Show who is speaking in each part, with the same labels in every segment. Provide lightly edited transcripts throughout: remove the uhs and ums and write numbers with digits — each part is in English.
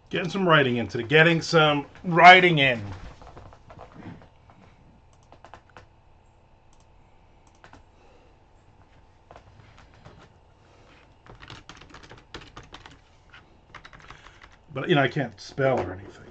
Speaker 1: Getting some writing in today. Getting some writing in. But, I can't spell or anything.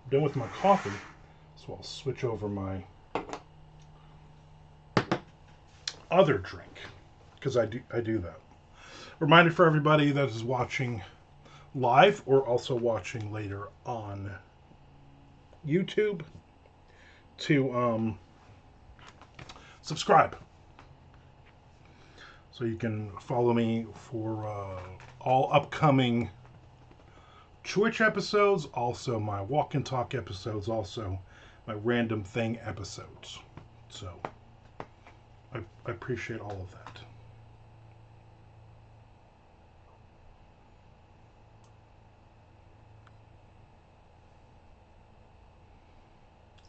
Speaker 1: I'm done with my coffee, so I'll switch over my other drink because I do that. Reminder for everybody that is watching live or also watching later on YouTube to subscribe so you can follow me for all upcoming Twitch episodes, also my walk and talk episodes, also my random thing episodes. So I appreciate all of that.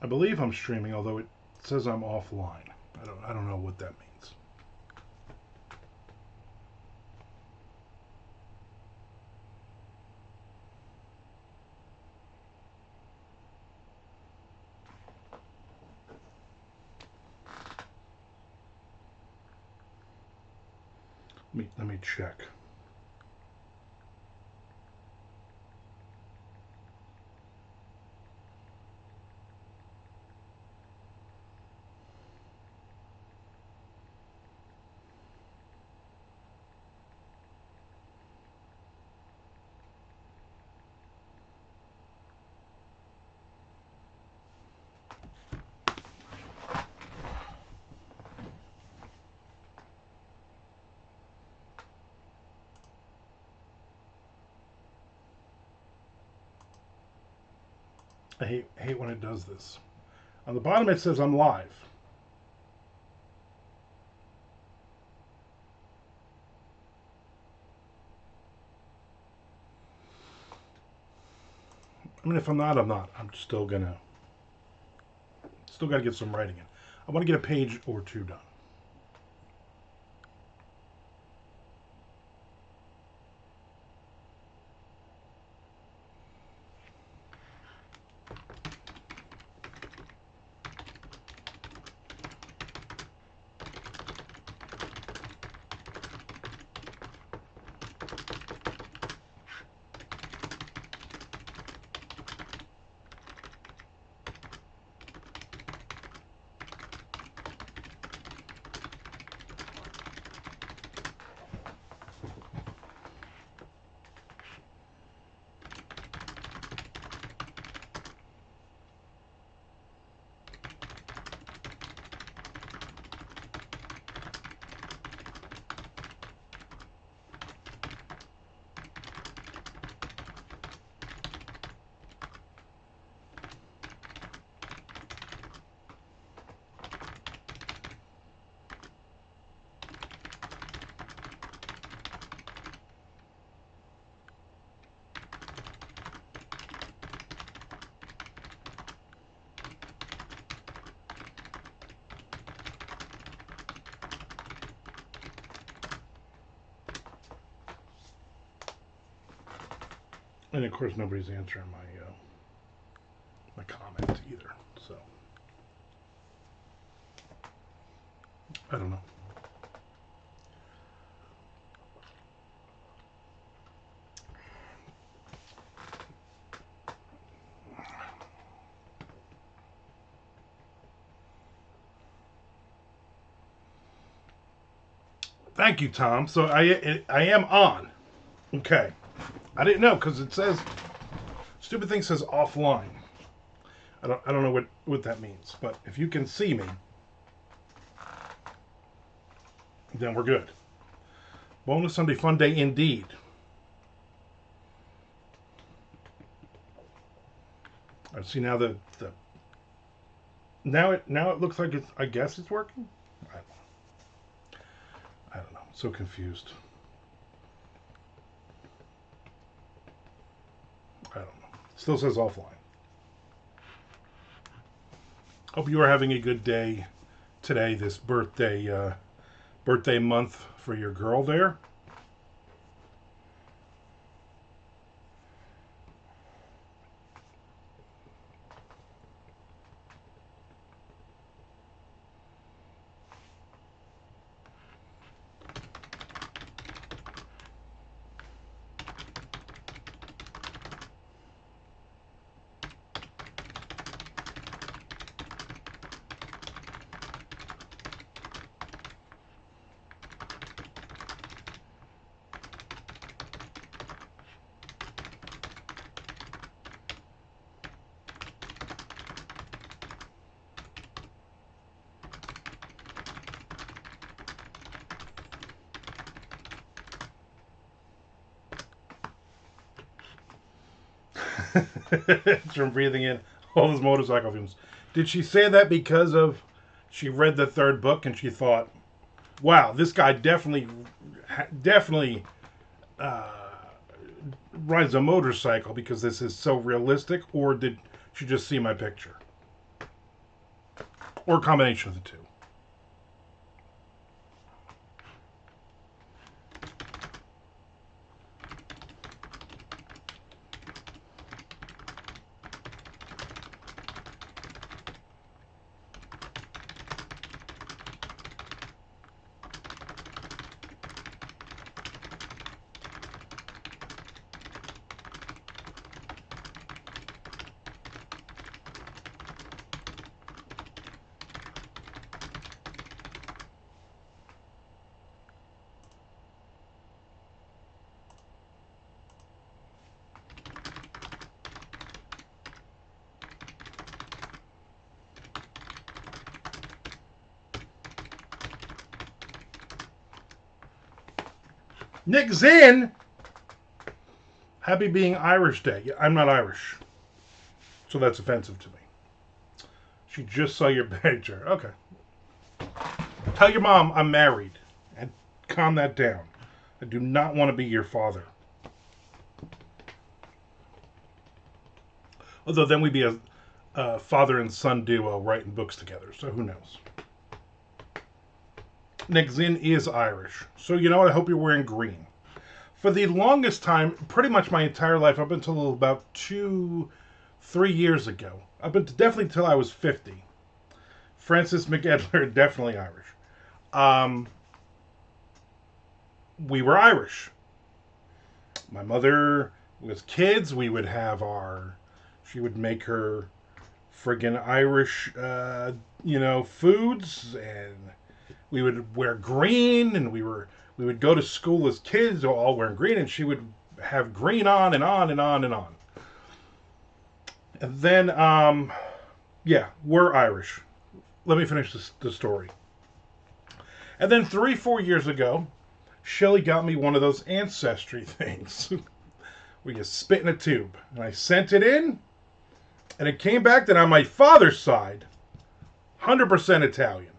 Speaker 1: I believe I'm streaming, although it says I'm offline. I don't know what that means. Let me check. I hate when it does this. On the bottom it says I'm live. I mean, if I'm not, I'm not. I'm still gotta get some writing in. I want to get a page or two done. And of course, nobody's answering my comment either. So I don't know. Thank you, Tom. So I am on. Okay. I didn't know because it says stupid thing says offline. I don't know what that means, but if you can see me, then we're good. Bonus Sunday fun day indeed. I see now the now it looks like it's, I guess it's working. I don't know. I'm so confused. I don't know. Still says offline. Hope you are having a good day today. This birthday month for your girl there. It's from breathing in all those motorcycle fumes. Did she say that because of she read the third book and she thought, "Wow, this guy definitely uh, rides a motorcycle because this is so realistic," or did she just see my picture, or a combination of the two? Nick Zinn, happy being Irish Day. Yeah, I'm not Irish, so that's offensive to me. She just saw your picture. Okay. Tell your mom I'm married and calm that down. I do not want to be your father. Although then we'd be a father and son duo writing books together, so who knows? Nick Zinn is Irish. So you know what? I hope you're wearing green. For the longest time, pretty much my entire life, up until about 3 years ago, up until definitely until I was 50, Francis McEdler, definitely Irish. Um, we were Irish. My mother was kids. We would have she would make her friggin' Irish, foods, and we would wear green, and we would go to school as kids, all wearing green, and she would have green on and on and on and on. And then, yeah, we're Irish. Let me finish the story. And then 3-4 years ago, Shelly got me one of those ancestry things where you spit in a tube. And I sent it in, and it came back that on my father's side, 100% Italian.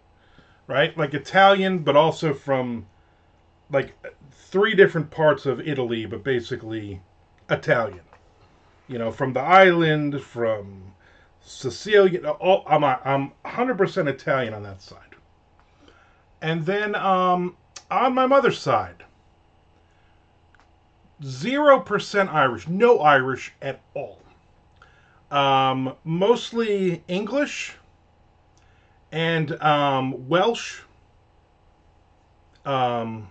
Speaker 1: Right? Like Italian, but also from like 3 different parts of Italy, but basically Italian. From the island, from Sicilia. I'm 100% Italian on that side. And then on my mother's side, 0% Irish, no Irish at all. Mostly English and Welsh um,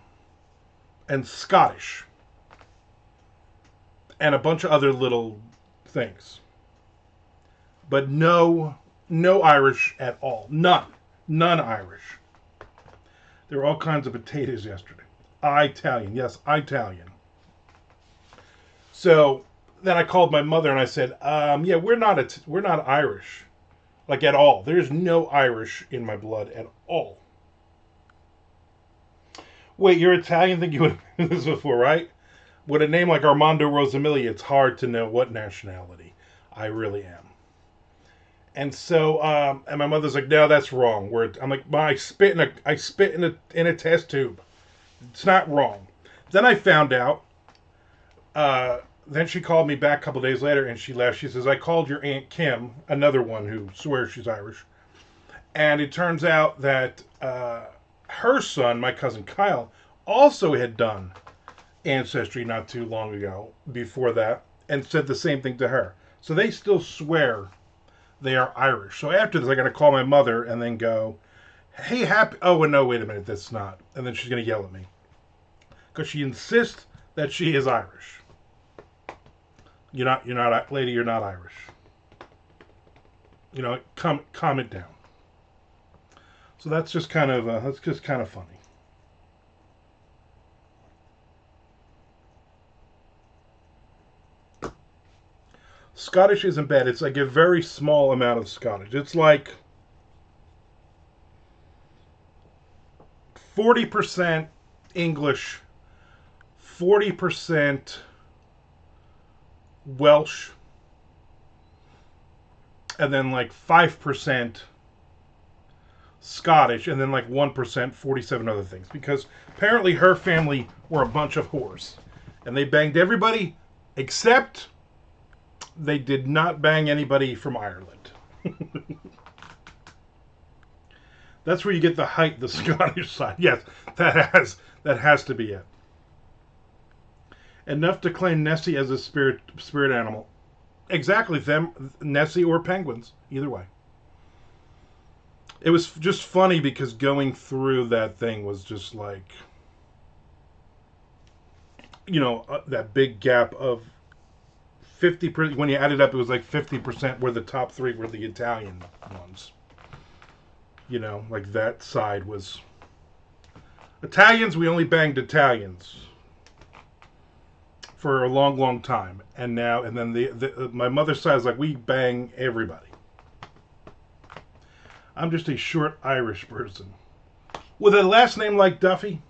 Speaker 1: and Scottish and a bunch of other little things, but no Irish at all. None Irish. There were all kinds of potatoes yesterday. Italian, yes, Italian. So then I called my mother and I said, "Yeah, we're not Irish, like at all. There's no Irish in my blood at all." Wait, you're Italian? Think you would have this before, right? With a name like Armando Rosamili, it's hard to know what nationality I really am. And so, and my mother's like, "No, that's wrong." I'm like, I spit in a test tube. It's not wrong." Then I found out. Then she called me back a couple days later, and she left. She says, "I called your Aunt Kim, another one who swears she's Irish, and it turns out that her son, my cousin Kyle, also had done Ancestry not too long ago. Before that, and said the same thing to her. So they still swear they are Irish. So after this, I got to call my mother and then go, "Hey, happy." Oh, no, wait a minute, that's not. And then she's going to yell at me because she insists that she is Irish. You're not, lady. You're not Irish. Calm it down. So that's just kind of funny. Scottish isn't bad. It's like a very small amount of Scottish. It's like 40% English, 40% Welsh, and then like 5% Scottish, and then like 1%, 47 other things. Because apparently her family were a bunch of whores. And they banged everybody except they did not bang anybody from Ireland. That's where you get the height, the Scottish side. Yes, that has to be it. Enough to claim Nessie as a spirit animal. Exactly, them, Nessie or penguins, either way. It was just funny because going through that thing was just like, that big gap of 50%. When you add it up, it was like 50% were the top three were the Italian ones. Like that side was Italians. We only banged Italians for a long, long time, and then my mother's side is like we bang everybody. I'm just a short Irish person with a last name like Duffy.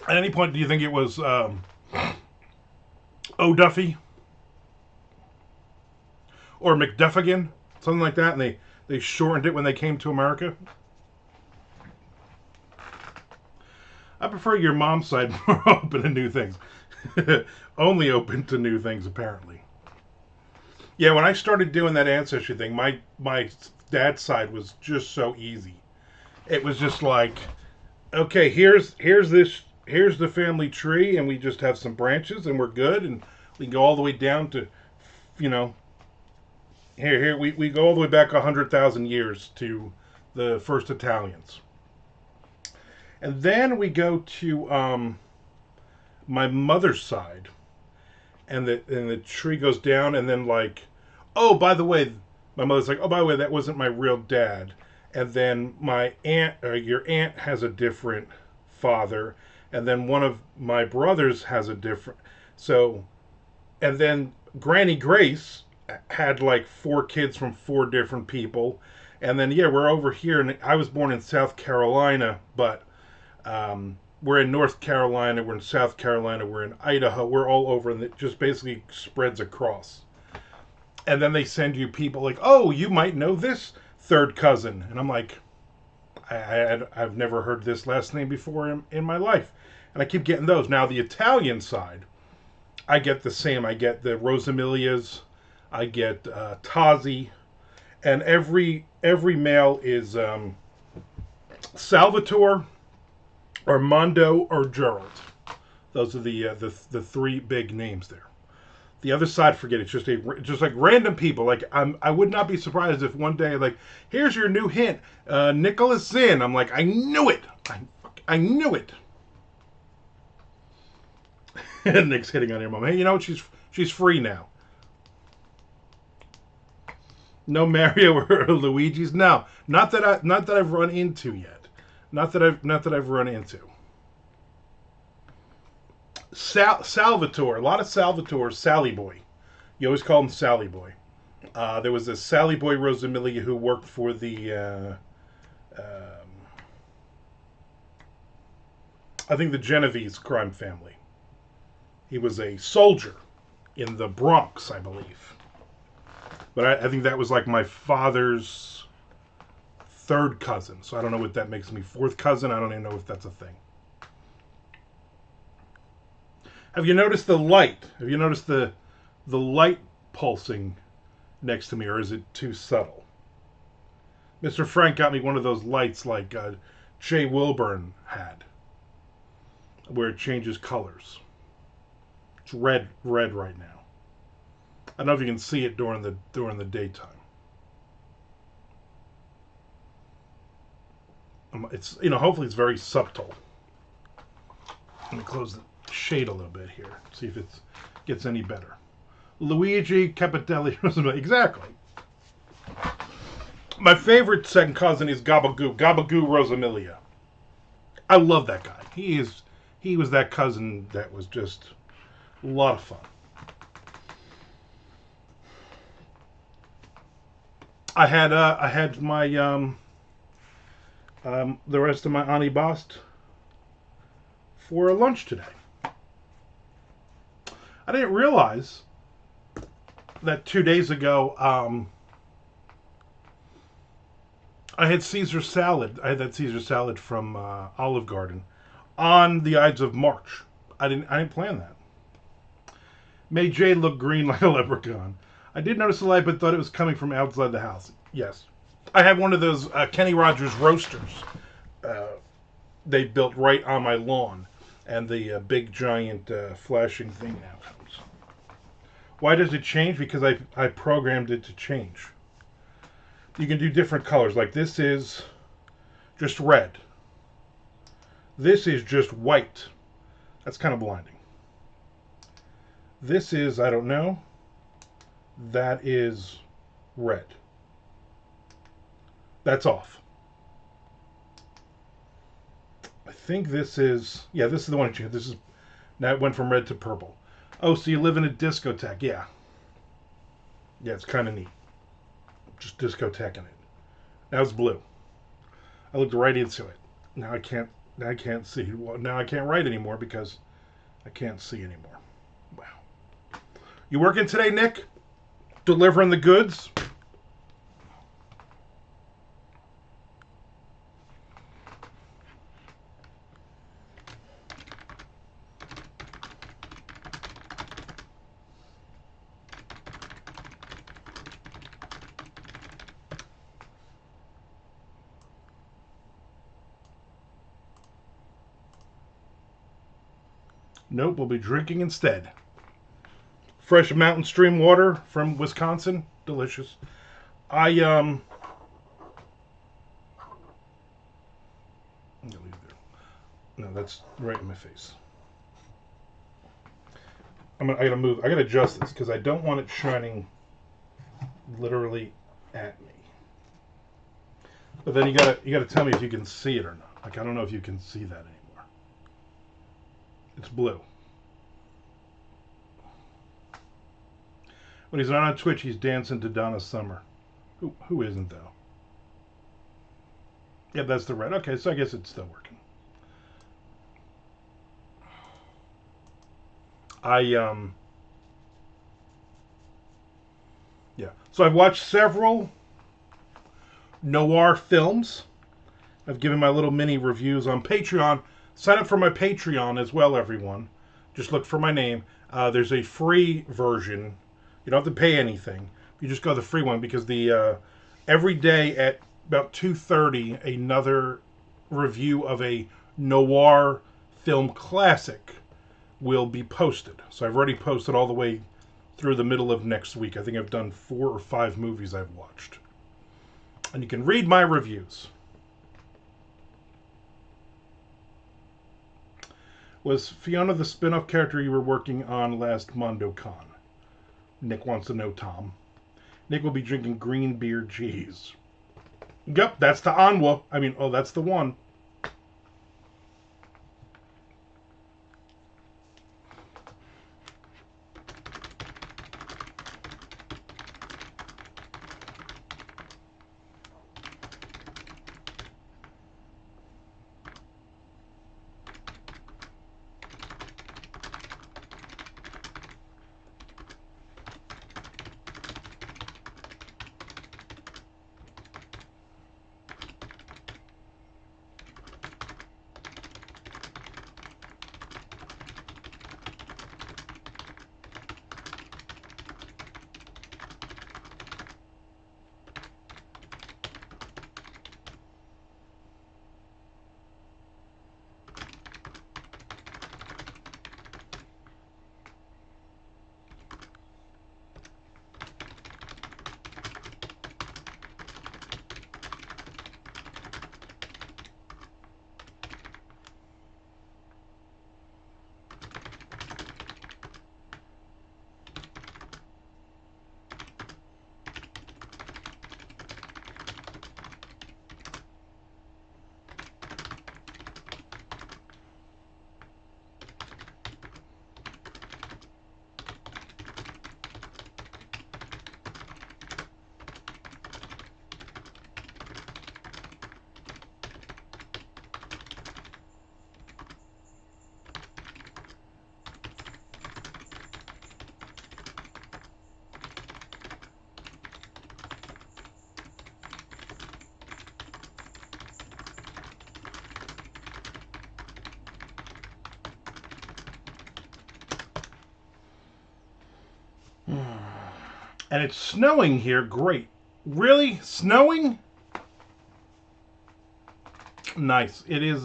Speaker 1: At any point, do you think it was O'Duffy or McDuffigan, something like that, and they shortened it when they came to America? I prefer your mom's side, more open to new things. Only open to new things, apparently. Yeah, when I started doing that ancestry thing, my dad's side was just so easy. It was just like, okay, here's the family tree, and we just have some branches, and we're good, and we can go all the way down to, you know, here we go all the way back 100,000 years to the first Italians. And then we go to my mother's side, and the tree goes down, and then like, oh, by the way, my mother's like, oh, by the way, that wasn't my real dad. And then my aunt, or your aunt, has a different father, and then one of my brothers has a different. So, and then Granny Grace had like 4 kids from 4 different people, and then yeah, we're over here, and I was born in South Carolina, but we're in North Carolina, we're in South Carolina, we're in Idaho, we're all over, and it just basically spreads across. And then they send you people like, oh, you might know this third cousin, and I'm like, I've never heard this last name before in my life, and I keep getting those. Now the Italian side, I get the same. I get the Rosamilias, I get Tazi, and every male is Salvatore, Armando, or Gerald. Those are the three big names there. The other side, forget it. It's just like random people. Like I would not be surprised if one day, like, here's your new hint, Nicholas Zinn. I'm like, I knew it. I knew it. And Nick's hitting on your mom. Hey, you know what? She's free now. No Mario or Luigi's. No, not that I've run into yet. Not that I've run into. Salvatore. A lot of Salvatore. Sally Boy. You always call him Sally Boy. There was a Sally Boy Rosamilia who worked for the, I think, the Genovese crime family. He was a soldier in the Bronx, I believe. But I think that was like my father's third cousin. So I don't know what that makes me. Fourth cousin? I don't even know if that's a thing. Have you noticed the light? Have you noticed the light pulsing next to me, or is it too subtle? Mr. Frank got me one of those lights like Jay Wilburn had, where it changes colors. It's red right now. I don't know if you can see it during the daytime. It's, hopefully it's very subtle. Let me close the shade a little bit here. See if it gets any better. Luigi Capitelli. Exactly. My favorite second cousin is Gabagoo Rosamilia. I love that guy. He was that cousin that was just a lot of fun. I had my the rest of my Ani Bast for lunch today. I didn't realize that 2 days ago I had Caesar salad. I had that Caesar salad from Olive Garden on the Ides of March. I didn't plan that. Made Jay look green like a leprechaun. I did notice the light, but thought it was coming from outside the house. Yes. I have one of those Kenny Rogers roasters they built right on my lawn. And the big, giant, flashing thing now comes. Why does it change? Because I programmed it to change. You can do different colors. Like this is just red. This is just white. That's kind of blinding. This is, I don't know. That is red. That's off. I think this is, yeah, this is the one. This is, now it went from red to purple. Oh, so you live in a discotheque. Yeah. Yeah, it's kind of neat. Just discothequing it. Now it's blue. I looked right into it. Now I can't see. Well, now I can't write anymore because I can't see anymore. Wow. You working today, Nick? Delivering the goods? Nope, we'll be drinking instead. Fresh mountain stream water from Wisconsin. Delicious. No, that's right in my face. I gotta move. I gotta adjust this because I don't want it shining literally at me. But then you gotta tell me if you can see it or not. Like I don't know if you can see that anymore. It's blue. When he's not on Twitch, he's dancing to Donna Summer. Who isn't though? Yeah, that's the red. Okay, so I guess it's still working. Yeah. So I've watched several noir films. I've given my little mini reviews on Patreon. Sign up for my Patreon as well, everyone. Just look for my name. There's a free version. You don't have to pay anything. You just go to the free one because the every day at about 2:30, another review of a noir film classic will be posted. So I've already posted all the way through the middle of next week. I think I've done 4 or 5 movies I've watched. And you can read my reviews. Was Fiona the spin-off character you were working on last MondoCon? Nick wants to know, Tom. Nick will be drinking green beer cheese. Yep, that's the Anwa. That's the one. And it's snowing here. Great. Really? Snowing? Nice. It is,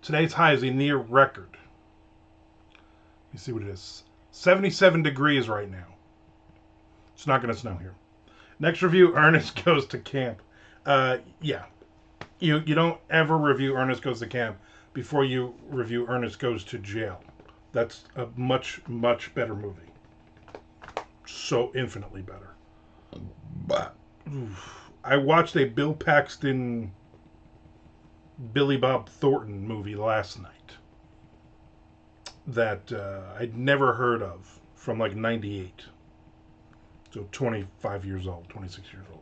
Speaker 1: today's high is a near record. You see what it is. 77 degrees right now. It's not going to snow here. Next review, Ernest Goes to Camp. Yeah. You don't ever review Ernest Goes to Camp before you review Ernest Goes to Jail. That's a much, much better movie. So infinitely better. But I watched a Bill Paxton, Billy Bob Thornton movie last night that I'd never heard of from like 98. So 25 years old, 26 years old.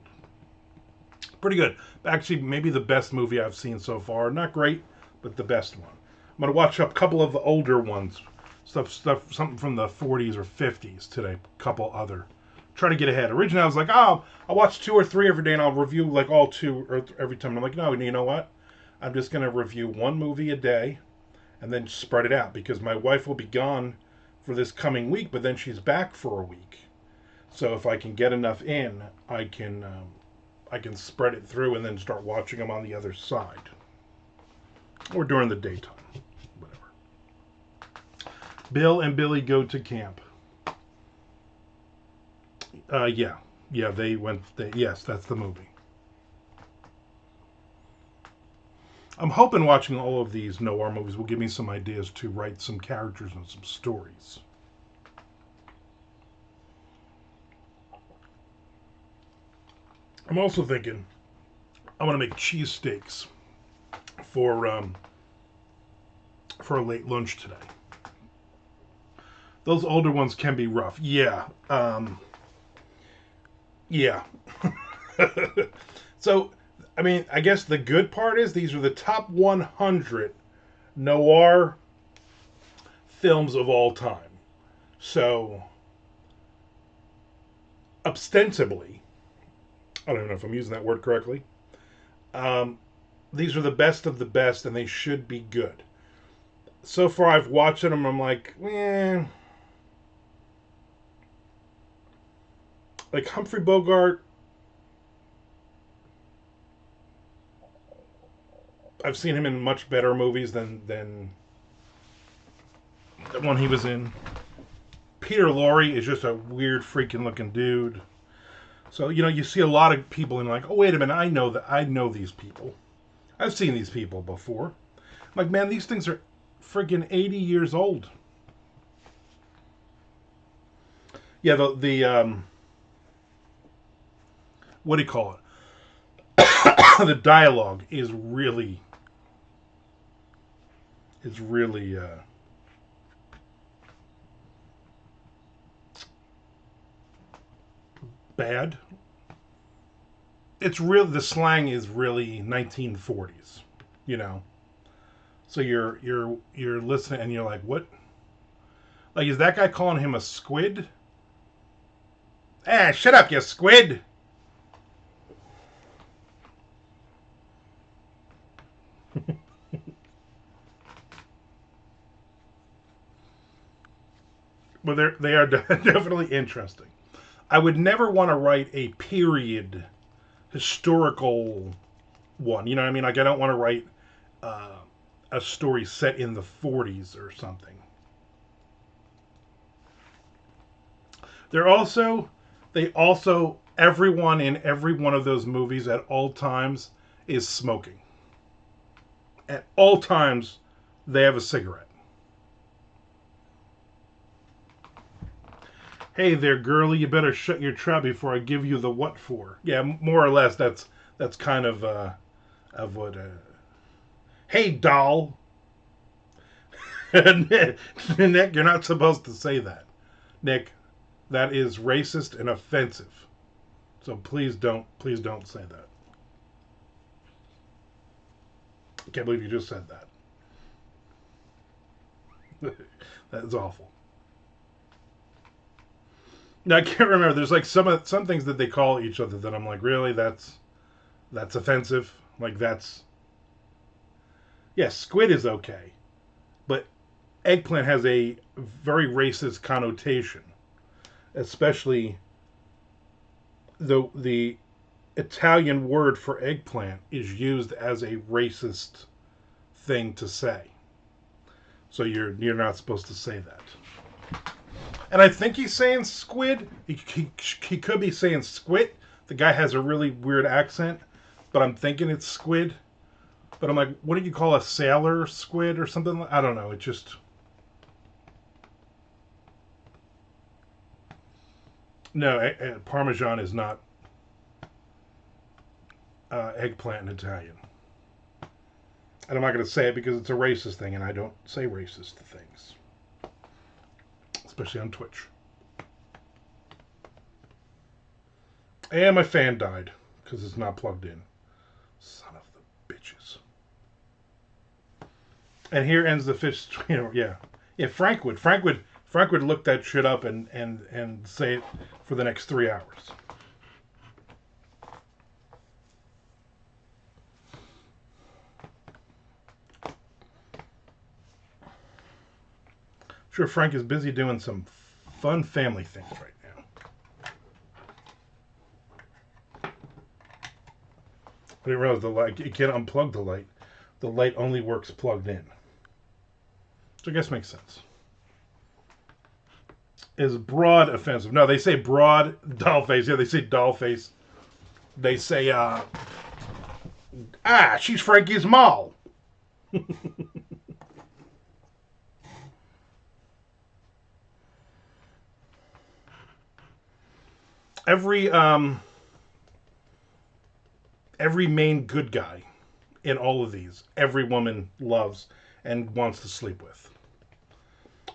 Speaker 1: Pretty good. Actually, maybe the best movie I've seen so far. Not great, but the best one. I'm going to watch a couple of the older ones. Something from the 40s or 50s today. A couple other. Try to get ahead. Originally, I was like, I'll watch 2 or 3 every day and I'll review like all 2 or every time. And I'm like, no, you know what? I'm just going to review 1 movie a day and then spread it out because my wife will be gone for this coming week, but then she's back for a week. So if I can get enough in, I can spread it through and then start watching them on the other side. Or during the daytime. Whatever. Bill and Billy Go to Camp. Yeah. Yeah, they went... yes, that's the movie. I'm hoping watching all of these noir movies will give me some ideas to write some characters and some stories. I'm also thinking I want to make cheesesteaks for a late lunch today. Those older ones can be rough. Yeah. Yeah. So, I guess the good part is these are the top 100 noir films of all time. So, ostensibly, I don't know if I'm using that word correctly. These are the best of the best, and they should be good. So far, I've watched them. I'm like, like Humphrey Bogart. I've seen him in much better movies than the one he was in. Peter Lorre is just a weird freaking looking dude. So, you see a lot of people and like, oh, wait a minute, I know these people. I've seen these people before. I'm like, man, these things are freaking 80 years old. Yeah, the what do you call it? The dialogue is really bad. It's real. The slang is really 1940s, you know. So you're listening and you're like, what? Like, is that guy calling him a squid? Ah, shut up, you squid! But they are definitely interesting. I would never want to write a period historical one. You know what I mean? Like, I don't want to write uh, a story set in the 40s or something. They also, everyone in every one of those movies at all times is smoking. At all times, they have a cigarette. Hey there, girlie, you better shut your trap before I give you the what for. Yeah, more or less, that's kind of what. Hey, doll. Nick, you're not supposed to say that. Nick, that is racist and offensive. So please don't say that. I can't believe you just said that. That's awful. Now I can't remember. There's like some things that they call each other that I'm like, really, that's offensive. Like that's yeah, squid is okay, but eggplant has a very racist connotation, especially the Italian word for eggplant is used as a racist thing to say. So you're not supposed to say that. And I think he's saying squid. He could be saying squid. The guy has a really weird accent, but I'm thinking it's squid. But I'm like, what do you call a sailor squid or something? I don't know. It just no. Parmesan is not eggplant in Italian. And I'm not going to say it because it's a racist thing, and I don't say racist things, especially on Twitch. And my fan died because it's not plugged in. Son of the bitches. And here ends the fish. Yeah. Frank would look that shit up and say it for the next 3 hours. Sure, Frank is busy doing some fun family things right now. I didn't realize the light. You can't unplug the light. The light only works plugged in. So I guess makes sense. Is broad offensive? No, they say broad doll face. Yeah, they say doll face. They say, she's Frankie's mall. every every main good guy in all of these, every woman loves and wants to sleep with.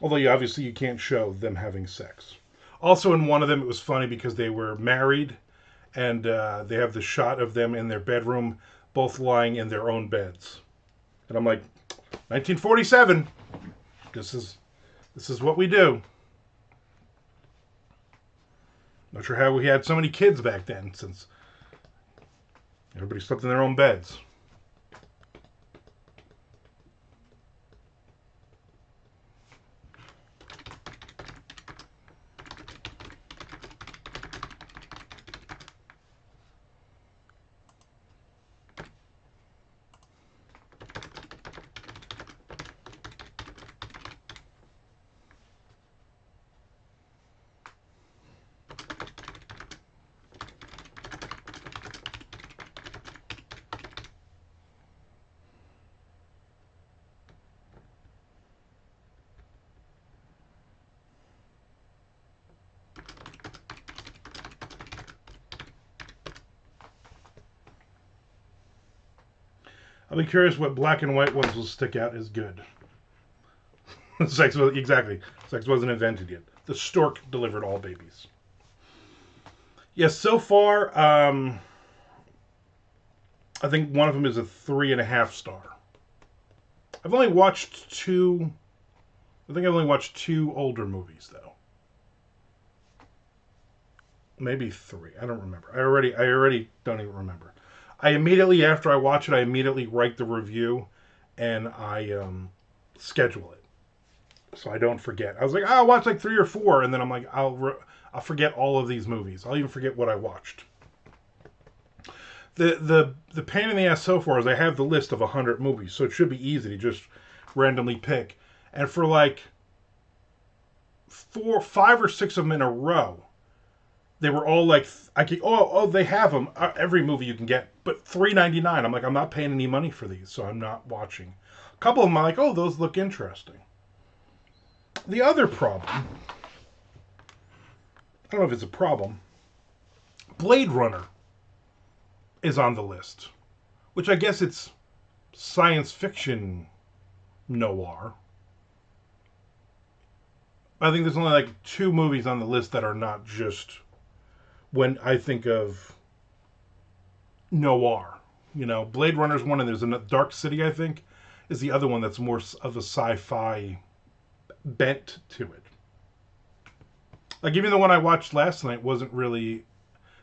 Speaker 1: Although obviously you can't show them having sex. Also, in one of them, it was funny because they were married, and they have the shot of them in their bedroom, both lying in their own beds. And I'm like, 1947. This is what we do. Not sure how we had so many kids back then, since everybody slept in their own beds. I'll be curious what black and white ones will stick out as good. Exactly. Sex wasn't invented yet. The stork delivered all babies. Yes, so far, I think one of them is a 3.5 star. I've only watched two. I think I've only watched two older movies though. Maybe three. I don't remember. I already don't even remember. I immediately after I watch it, I immediately write the review, and I schedule it so I don't forget. I was like, oh, I'll watch like 3 or 4, and then I'm like, I'll forget all of these movies. I'll even forget what I watched. The pain in the ass so far is I have the list of 100 movies, so it should be easy to just randomly pick. And for like 5 or 6 of them in a row, they were all like, they have them every movie you can get, but $3.99. I'm like, I'm not paying any money for these, so I'm not watching. A couple of them I'm like, oh, those look interesting. The other problem, I don't know if it's a problem, Blade Runner is on the list, which I guess it's science fiction noir. I think there's only like 2 movies on the list that are not just when I think of noir. You know, Blade Runner's one, and there's a Dark City, I think, is the other one that's more of a sci-fi bent to it. Like even the one I watched last night wasn't really,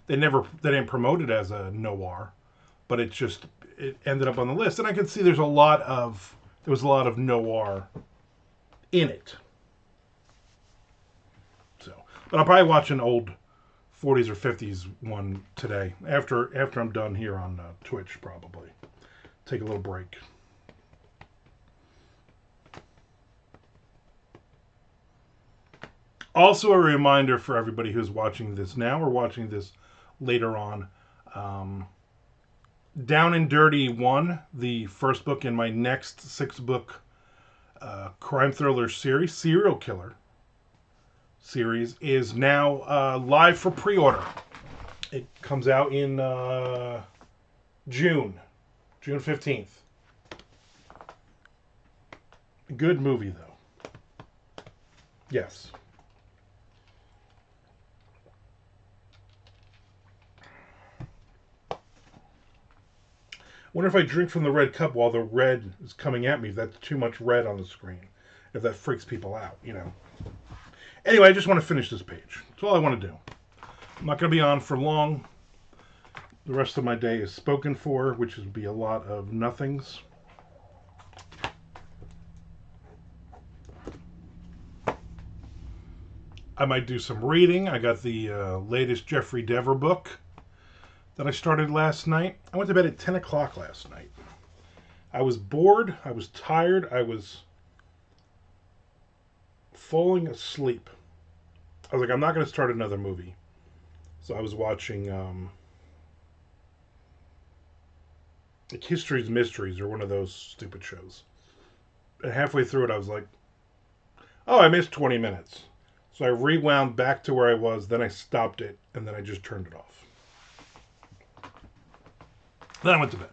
Speaker 1: they didn't promote it as a noir, but it ended up on the list, and I can see there was a lot of noir in it. So, but I'll probably watch an old 40s or 50s one today after I'm done here on Twitch. Probably take a little break. Also, a reminder for everybody who's watching this now or watching this later on. Down and Dirty 1, the first book in my next 6-book crime thriller series, Serial Killer series, is now live for pre-order. It comes out in June 15th. Good movie, though. Yes. Wonder if I drink from the red cup while the red is coming at me, if that's too much red on the screen. If that freaks people out, you know. Anyway, I just want to finish this page. That's all I want to do. I'm not going to be on for long. The rest of my day is spoken for, which would be a lot of nothings. I might do some reading. I got the latest Jeffrey Dever book that I started last night. I went to bed at 10 o'clock last night. I was bored. I was tired. I was falling asleep. I was like, I'm not going to start another movie. So I was watching like History's Mysteries or one of those stupid shows. And halfway through it, I was like, oh, I missed 20 minutes. So I rewound back to where I was, then I stopped it, and then I just turned it off. Then I went to bed.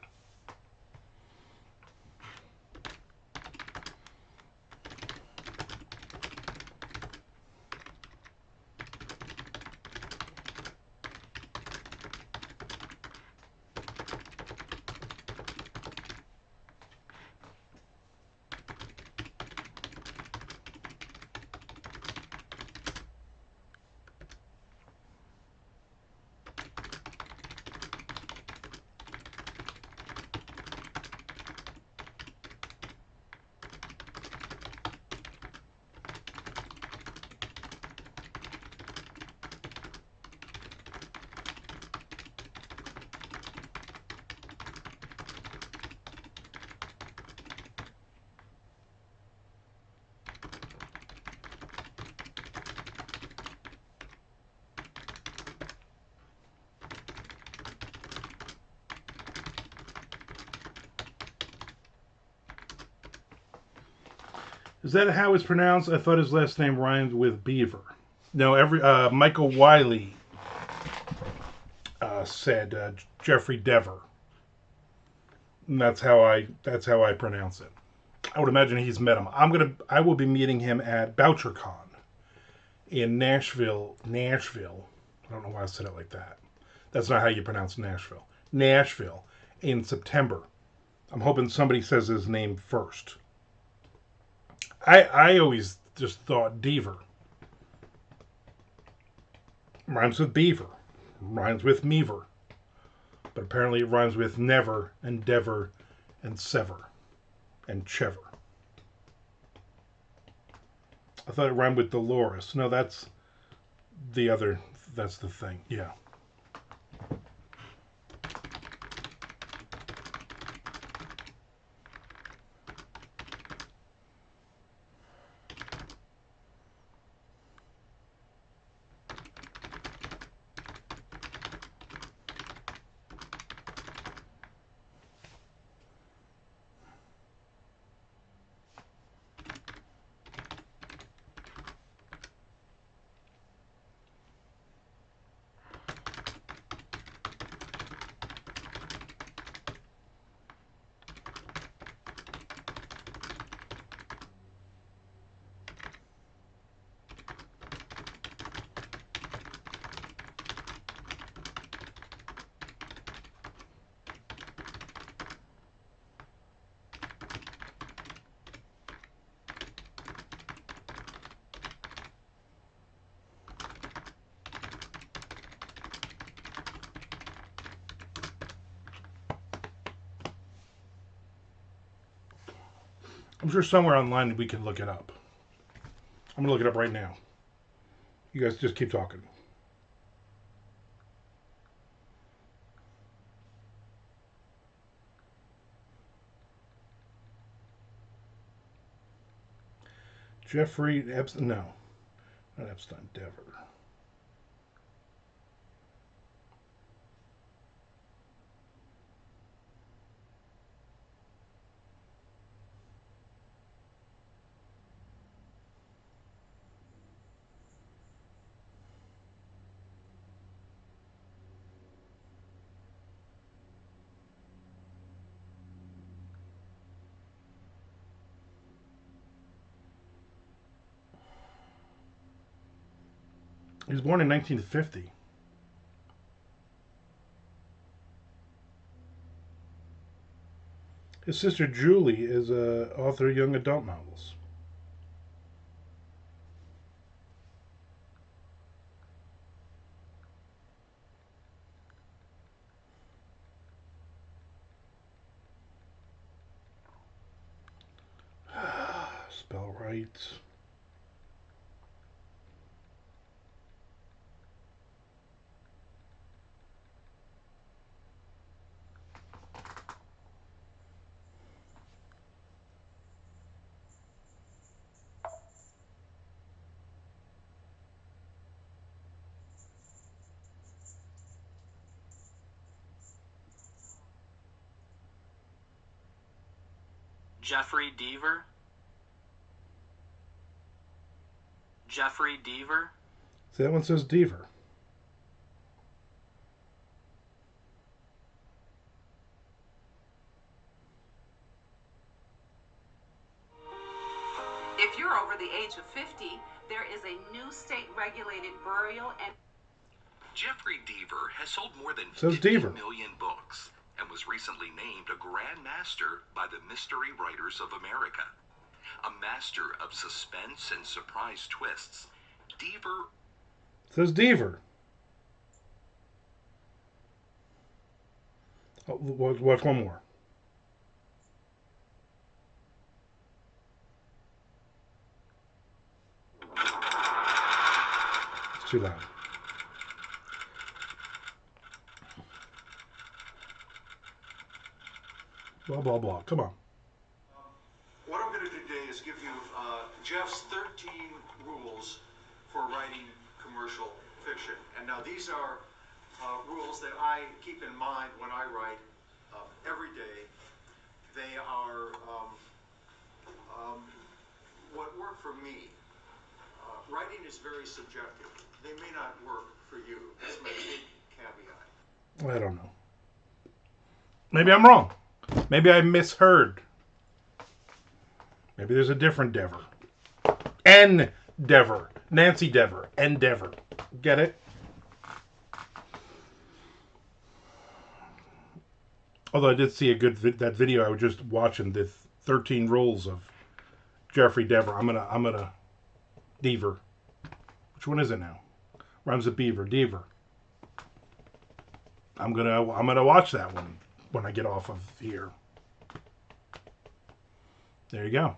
Speaker 1: Is that how it's pronounced? I thought his last name rhymed with Beaver. No, Michael Wiley said Jeffrey Dever. And that's how I pronounce it. I would imagine he's met him. I will be meeting him at BoucherCon in Nashville. I don't know why I said it like that. That's not how you pronounce Nashville. Nashville in September. I'm hoping somebody says his name first. I always just thought Deaver. Rhymes with beaver. Rhymes with meaver. But apparently it rhymes with never, endeavor, and sever, and chever. I thought it rhymed with Dolores. No, that's the other, that's the thing. Yeah. I'm sure somewhere online we can look it up. I'm going to look it up right now. You guys just keep talking. Jeffrey Epstein. No, not Epstein. Dever. He was born in 1950. His sister Julie is a author of young adult novels. Spell right.
Speaker 2: Jeffrey Deaver? Jeffrey Deaver?
Speaker 1: See, that one says Deaver.
Speaker 3: If you're over the age of 50, there is a new state-regulated burial and...
Speaker 4: Jeffrey Deaver has sold more than
Speaker 1: Says
Speaker 4: 50
Speaker 1: Deaver.
Speaker 4: million books and was recently named a Grand Master by the Mystery Writers of America. A master of suspense and surprise twists, Deaver...
Speaker 1: Says Deaver. Oh, watch one more. It's too loud. Blah, blah, blah. Come on.
Speaker 5: What I'm going to do today is give you Jeff's 13 rules for writing commercial fiction. And now these are rules that I keep in mind when I write every day. They are what work for me. Writing is very subjective. They may not work for you. That's my big caveat.
Speaker 1: I don't know. Maybe I'm wrong. Maybe I misheard. Maybe there's a different Dever. Endeavor. Nancy Dever. Endeavor. Get it? Although I did see that video I was just watching, the 13 rules of Jeffrey Dever. I'm gonna Deaver. Which one is it now? Rhymes with beaver. Deaver. I'm gonna watch that one when I get off of here. There you go.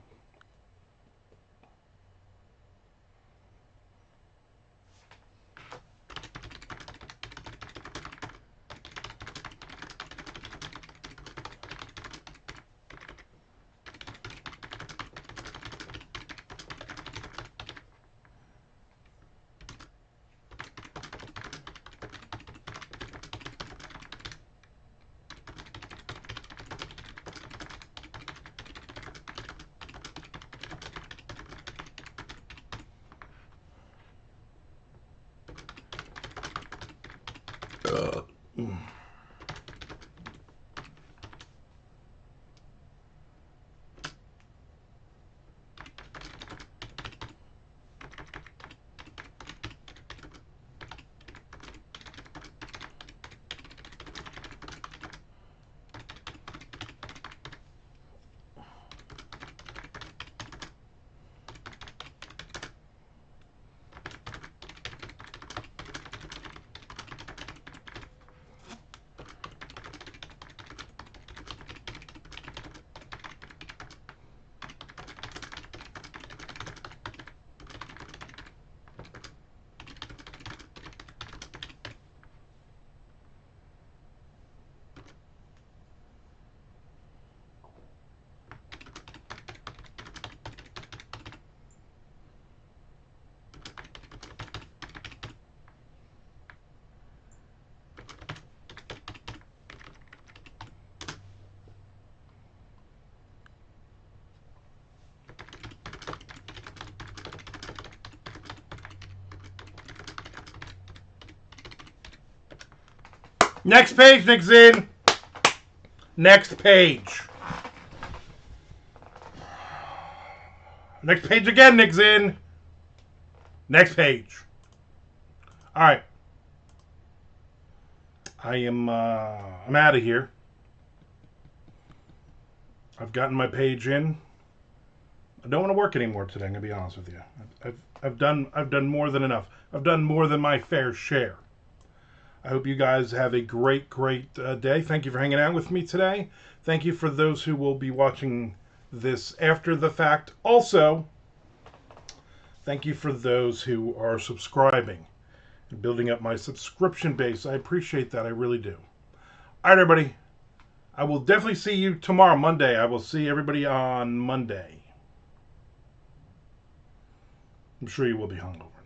Speaker 1: Next page, Nick Zinn. Next page. Next page again, Nick Zinn. Next page. All right. I'm out of here. I've gotten my page in. I don't want to work anymore today. I'm gonna be honest with you. I've done more than enough. I've done more than my fair share. I hope you guys have a great day. Thank you for hanging out with me today. Thank you for those who will be watching this after the fact. Also, thank you for those who are subscribing and building up my subscription base. I appreciate that. I really do. All right, everybody. I will definitely see you tomorrow, Monday. I will see everybody on Monday. I'm sure you will be hungover.